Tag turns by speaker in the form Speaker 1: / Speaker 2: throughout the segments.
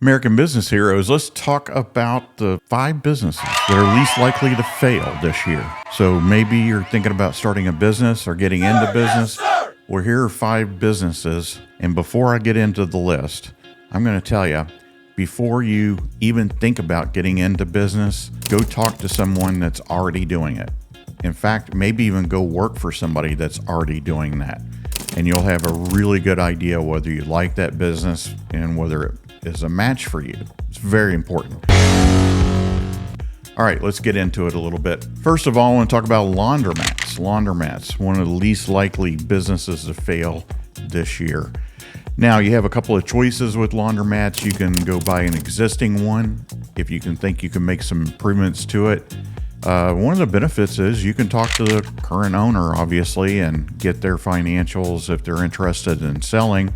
Speaker 1: American Business Heroes, let's talk about the 5 businesses that are least likely to fail this year. So maybe you're thinking about starting a business or getting into business. Well, here are 5 businesses. And before I get into the list, I'm going to tell you, before you even think about getting into business, go talk to someone that's already doing it. In fact, maybe even go work for somebody that's already doing that. And you'll have a really good idea whether you like that business and whether it is a match for you. It's very important. All right, let's get into it a little bit. First of all, I want to talk about laundromats. Laundromats, one of the least likely businesses to fail this year. Now, you have a couple of choices with laundromats. You can go buy an existing one if you can think you can make some improvements to it. One of the benefits is you can talk to the current owner, obviously, and get their financials if they're interested in selling,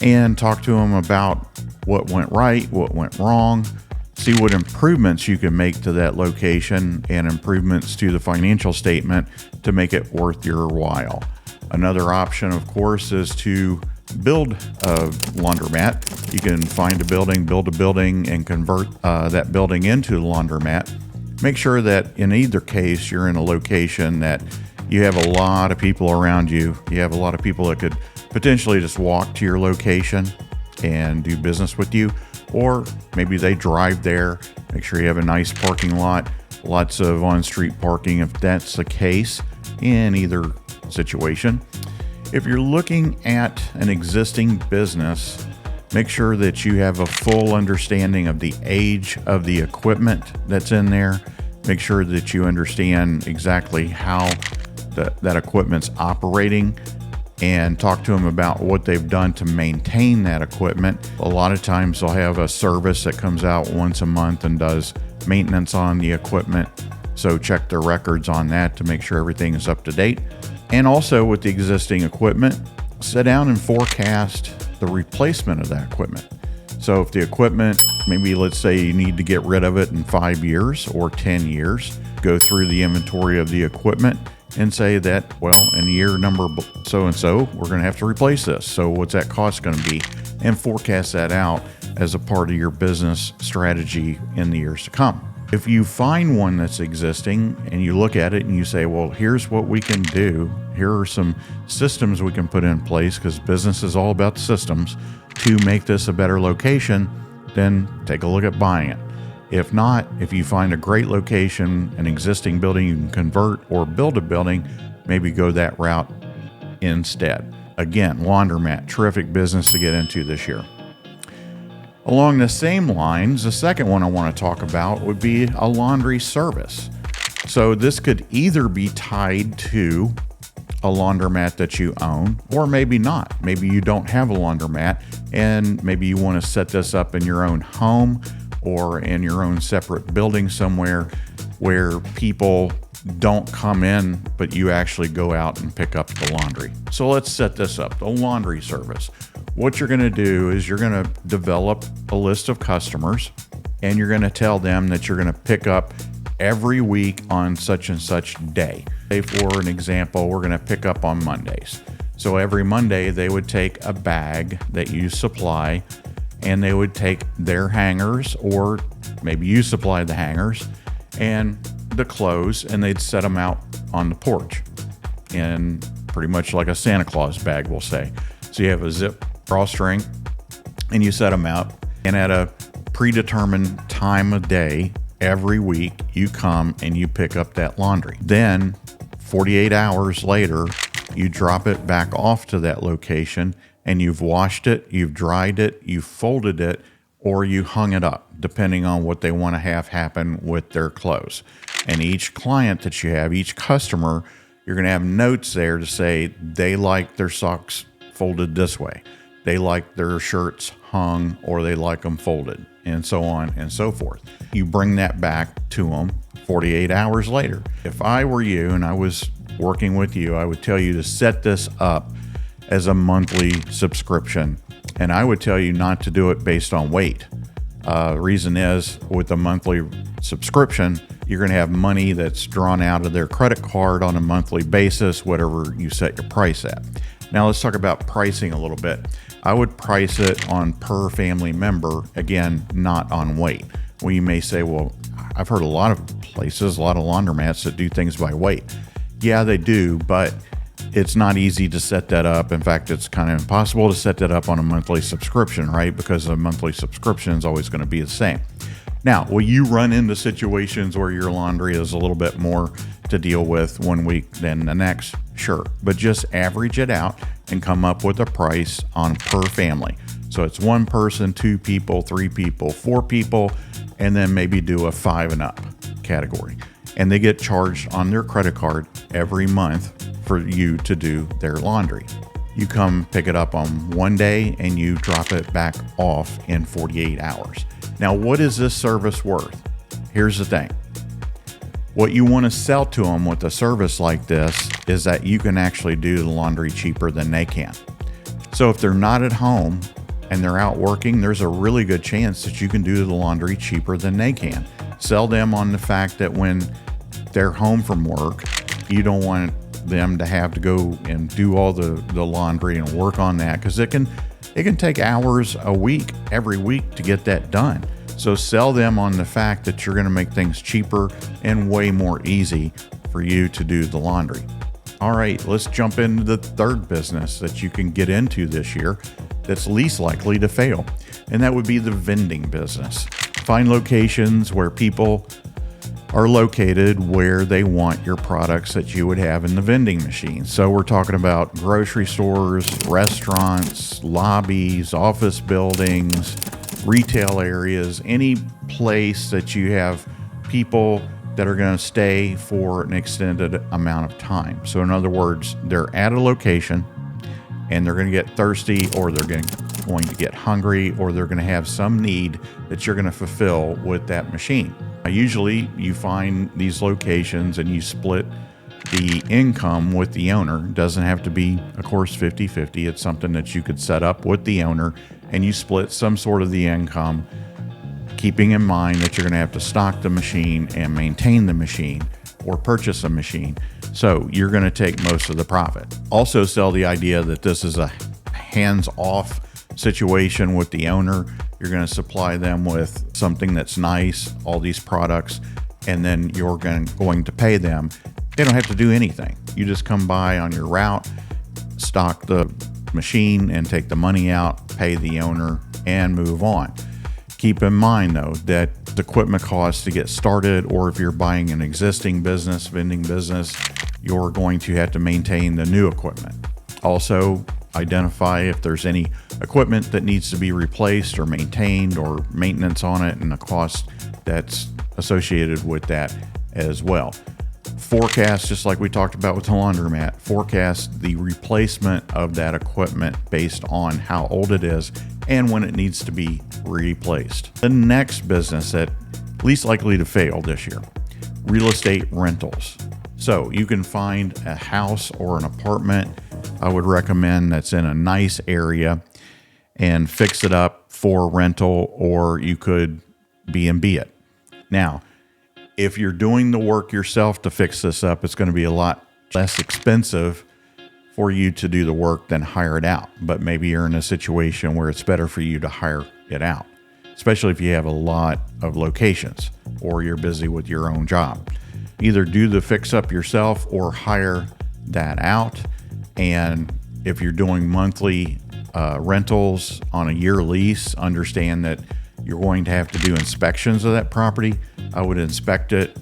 Speaker 1: and talk to them about what went right, what went wrong, see what improvements you can make to that location and improvements to the financial statement to make it worth your while. Another option, of course, is to build a laundromat. You can find a building, build a building, and convert that building into a laundromat. Make sure that in either case, you're in a location that you have a lot of people around you. You have a lot of people that could potentially just walk to your location and do business with you, or maybe they drive there. Make sure you have a nice parking lot, lots of on-street parking if that's the case in either situation. If you're looking at an existing business, make sure that you have a full understanding of the age of the equipment that's in there. Make sure that you understand exactly how that equipment's operating, and talk to them about what they've done to maintain that equipment. A lot of times they'll have a service that comes out once a month and does maintenance on the equipment. So check their records on that to make sure everything is up to date. And also with the existing equipment, sit down and forecast the replacement of that equipment. So if the equipment, maybe let's say you need to get rid of it in 5 years or 10 years, go through the inventory of the equipment and say that, well, in year number so-and-so, we're going to have to replace this. So what's that cost going to be? And forecast that out as a part of your business strategy in the years to come. If you find one that's existing and you look at it and you say, well, here's what we can do. Here are some systems we can put in place, because business is all about the systems, to make this a better location, then take a look at buying it. If not, if you find a great location, an existing building you can convert or build a building, maybe go that route instead. Again, laundromat, terrific business to get into this year. Along the same lines, the second one I want to talk about would be a laundry service. So this could either be tied to a laundromat that you own, or maybe not. Maybe you don't have a laundromat and maybe you want to set this up in your own home or in your own separate building somewhere where people don't come in, but you actually go out and pick up the laundry. So let's set this up, the laundry service. What you're going to do is you're going to develop a list of customers, and you're going to tell them that you're going to pick up every week on such and such day. Say, for an example, we're going to pick up on Mondays. So every Monday they would take a bag that you supply, and they would take their hangers, or maybe you supply the hangers and the clothes, and they'd set them out on the porch in pretty much like a Santa Claus bag, we'll say. So you have a zip drawstring and you set them out, and at a predetermined time of day every week you come and you pick up that laundry. Then 48 hours later you drop it back off to that location, and you've washed it, you've dried it, you've folded it, or you hung it up, depending on what they want to have happen with their clothes. And each client that you have, each customer, you're going to have notes there to say they like their socks folded this way, they like their shirts hung, or they like them folded, and so on and so forth. You bring that back to them 48 hours later. If I were you and I was working with you, I would tell you to set this up as a monthly subscription, and I would tell you not to do it based on weight. The reason is, with a monthly subscription, you're going to have money that's drawn out of their credit card on a monthly basis, whatever you set your price at. Now let's talk about pricing a little bit. I would price it on per family member, again, not on weight. Well, you may say, well, I've heard a lot of places, a lot of laundromats that do things by weight. Yeah, they do, but it's not easy to set that up. In fact, it's kind of impossible to set that up on a monthly subscription, right? Because a monthly subscription is always going to be the same. Now, will you run into situations where your laundry is a little bit more to deal with one week than the next? Sure, but just average it out and come up with a price on per family. So it's one person, two people, three people, four people, and then maybe do a 5 and up category. And they get charged on their credit card every month for you to do their laundry. You come pick it up on one day and you drop it back off in 48 hours. Now, what is this service worth? Here's the thing. What you want to sell to them with a service like this is that you can actually do the laundry cheaper than they can. So if they're not at home and they're out working, there's a really good chance that you can do the laundry cheaper than they can. Sell them on the fact that when they're home from work, you don't want them to have to go and do all the laundry and work on that, because it can take hours a week, every week, to get that done. So sell them on the fact that you're going to make things cheaper and way more easy for you to do the laundry. All right, let's jump into the third business that you can get into this year that's least likely to fail, and that would be the vending business. Find locations where people are located where they want your products that you would have in the vending machine. So we're talking about grocery stores, restaurants, lobbies, office buildings, retail areas, any place that you have people that are going to stay for an extended amount of time. So in other words, they're at a location and they're going to get thirsty, or they're going to get hungry, or they're going to have some need that you're going to fulfill with that machine. Usually you find these locations and you split the income with the owner. It doesn't have to be, of course, 50-50. It's something that you could set up with the owner, and you split some sort of the income, keeping in mind that you're going to have to stock the machine and maintain the machine or purchase a machine. So you're going to take most of the profit. Also sell the idea that this is a hands-off situation with the owner. You're going to supply them with something that's nice, all these products, and then you're going to pay them. They don't have to do anything. You just come by on your route, stock the machine and take the money out, pay the owner, and move on. Keep in mind, though, that the equipment costs to get started, or if you're buying an existing business, vending business, you're going to have to maintain the new equipment. Also, identify if there's any equipment that needs to be replaced or maintained, or maintenance on it, and the cost that's associated with that as well. Forecast, just like we talked about with the laundromat, forecast the replacement of that equipment based on how old it is and when it needs to be replaced. The next business that least likely to fail this year, real estate rentals. So you can find a house or an apartment, I would recommend, that's in a nice area, and fix it up for rental, or you could B&B it. Now, if you're doing the work yourself to fix this up, it's going to be a lot less expensive for you to do the work than hire it out. But maybe you're in a situation where it's better for you to hire it out, especially if you have a lot of locations or you're busy with your own job. Either do the fix up yourself or hire that out. And if you're doing monthly rentals on a year lease, understand that you're going to have to do inspections of that property. I would inspect it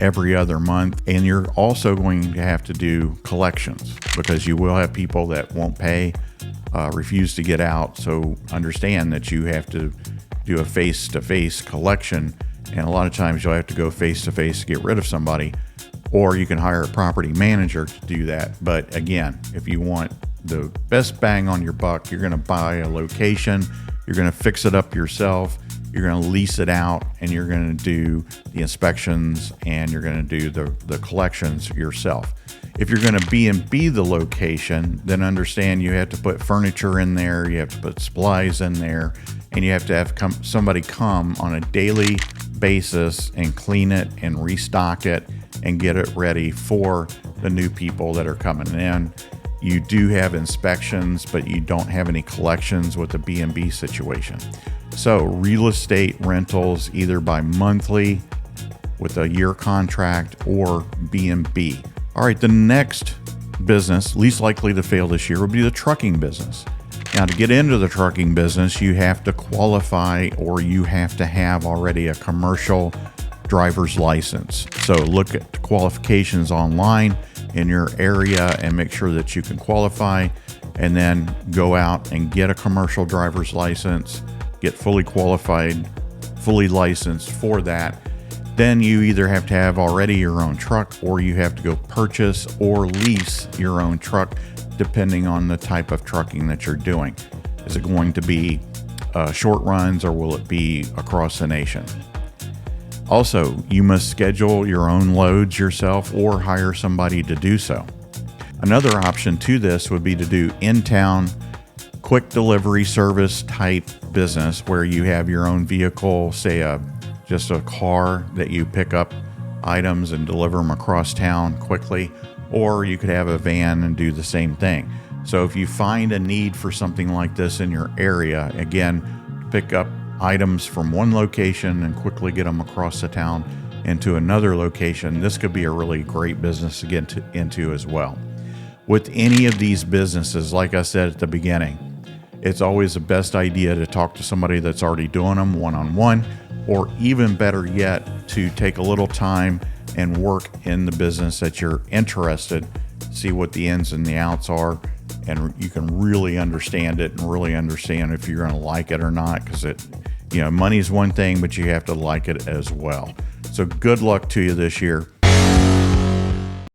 Speaker 1: every other month. And you're also going to have to do collections, because you will have people that won't pay, refuse to get out. So understand that you have to do a face-to-face collection. And a lot of times you'll have to go face-to-face to get rid of somebody, or you can hire a property manager to do that. But again, if you want the best bang on your buck, you're going to buy a location, you're going to fix it up yourself, you're going to lease it out, and you're going to do the inspections, and you're going to do the collections yourself. If you're going to B&B the location, then understand you have to put furniture in there, you have to put supplies in there, and you have to have somebody come on a daily basis and clean it and restock it and get it ready for the new people that are coming in. You do have inspections, but you don't have any collections with the B&B situation. So real estate rentals, either by monthly with a year contract or B&B. All right, the next business least likely to fail this year would be the trucking business. Now, to get into the trucking business, you have to qualify, or you have to have already a commercial driver's license. So look at the qualifications online in your area and make sure that you can qualify, and then go out and get a commercial driver's license, get fully qualified, fully licensed for that. Then you either have to have already your own truck, or you have to go purchase or lease your own truck, depending on the type of trucking that you're doing. Is it going to be short runs, or will it be across the nation? Also, you must schedule your own loads yourself or hire somebody to do so. Another option to this would be to do in-town quick delivery service type business, where you have your own vehicle, say just a car that you pick up items and deliver them across town quickly, or you could have a van and do the same thing. So if you find a need for something like this in your area, again, pick up items from one location and quickly get them across the town into another location. This could be a really great business to get into as well. With any of these businesses, like I said at the beginning, it's always the best idea to talk to somebody that's already doing them one-on-one, or even better yet, to take a little time and work in the business that you're interested, see what the ins and the outs are, and you can really understand it and really understand if you're going to like it or not, because money's one thing, but you have to like it as well. So good luck to you this year.